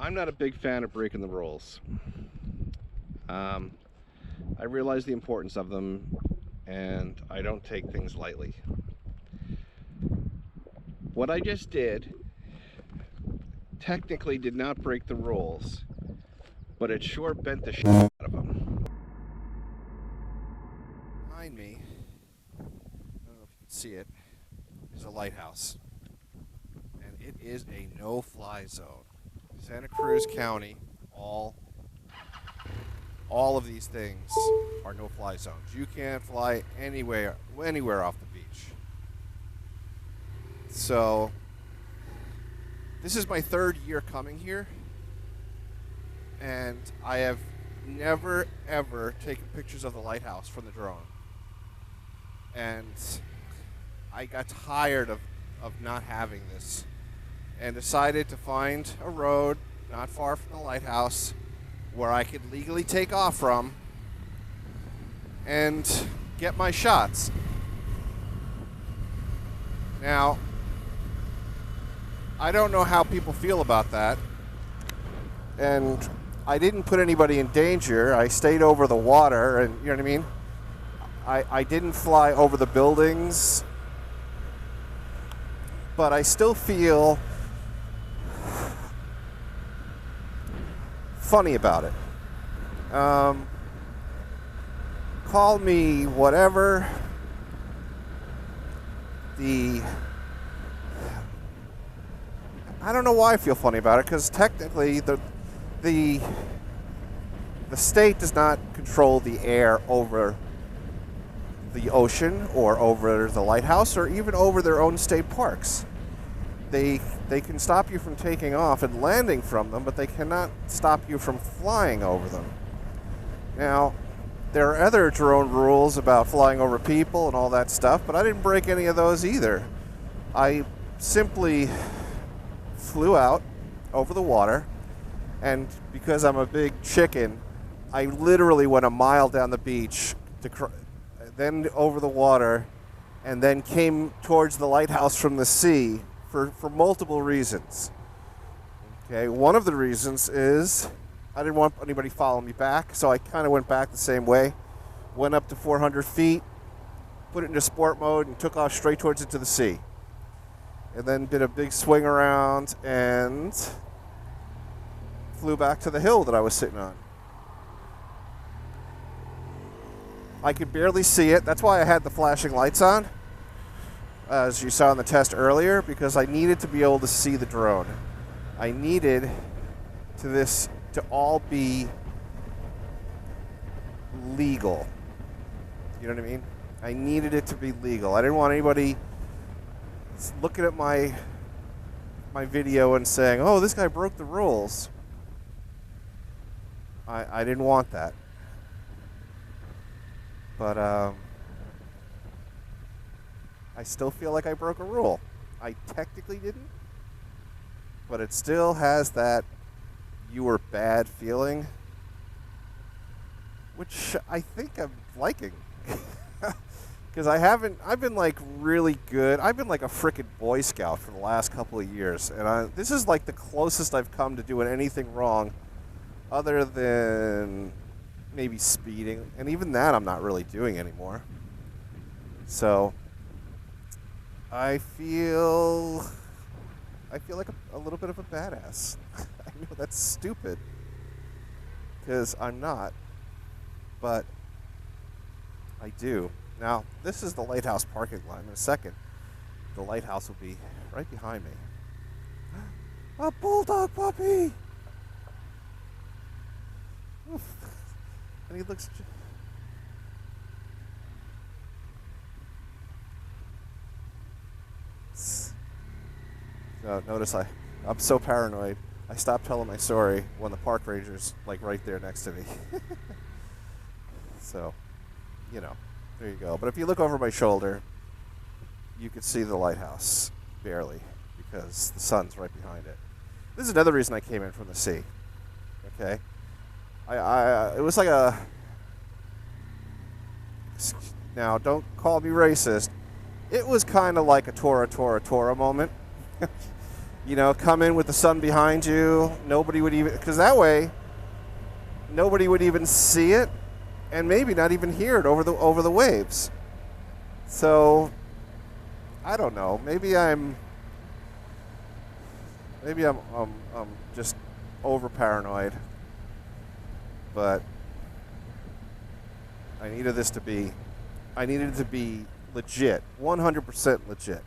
I'm not a big fan of breaking the rules. I realize the importance of them, and I don't take things lightly. What I just did technically did not break the rules, but it sure bent the shit out of them. Behind me, I don't know if you can see it, is a lighthouse. And it is a no-fly zone. Santa Cruz County, all of these things are no-fly zones. You can't fly anywhere off the beach. So, this is my third year coming here, and I have never, ever taken pictures of the lighthouse from the drone. And I got tired of not having this and decided to find a road not far from the lighthouse where I could legally take off from and get my shots. Now, I don't know how people feel about that, and I didn't put anybody in danger. I stayed over the water, and you know what I mean? I didn't fly over the buildings, but I still feel funny about it. Call me whatever. I don't know why I feel funny about it, because technically the state does not control the air over the ocean or over the lighthouse or even over their own state parks. They can stop you from taking off and landing from them, but they cannot stop you from flying over them. Now, there are other drone rules about flying over people and all that stuff, but I didn't break any of those either. I simply flew out over the water, and because I'm a big chicken, I literally went a mile down the beach, then over the water, and then came towards the lighthouse from the sea for multiple reasons. Okay, one of the reasons is I didn't want anybody following me back, so I kind of went back the same way. Went up to 400 feet, put it into sport mode, and took off straight towards into the sea. And then did a big swing around and flew back to the hill that I was sitting on. I could barely see it. That's why I had the flashing lights on, as you saw in the test earlier, because I needed to be able to see the drone. I needed to all be legal. You know what I mean? I needed it to be legal. I didn't want anybody looking at my video and saying, "Oh, this guy broke the rules." I didn't want that. But I still feel like I broke a rule. I technically didn't, but it still has that "you were bad" feeling, which I think I'm liking. Because I've been like really good. I've been like a frickin' Boy Scout for the last couple of years. And this is like the closest I've come to doing anything wrong other than maybe speeding. And even that I'm not really doing anymore. So I feel like a little bit of a badass. I know that's stupid, because I'm not, but I do. Now, this is the lighthouse parking lot. In a second, the lighthouse will be right behind me. A bulldog puppy! Oof. And he looks... Notice I'm so paranoid. I stopped telling my story when the park ranger's like right there next to me. So, you know, there you go. But if you look over my shoulder, you can see the lighthouse barely, because the sun's right behind it. This is another reason I came in from the sea. Okay, it was like a. Now, don't call me racist. It was kind of like a Tora Tora Tora moment. You know, come in with the sun behind you. Nobody would even, because that way, nobody would even see it, and maybe not even hear it over the waves. So, I don't know. Maybe I'm just over paranoid. But I needed it to be legit, 100% legit.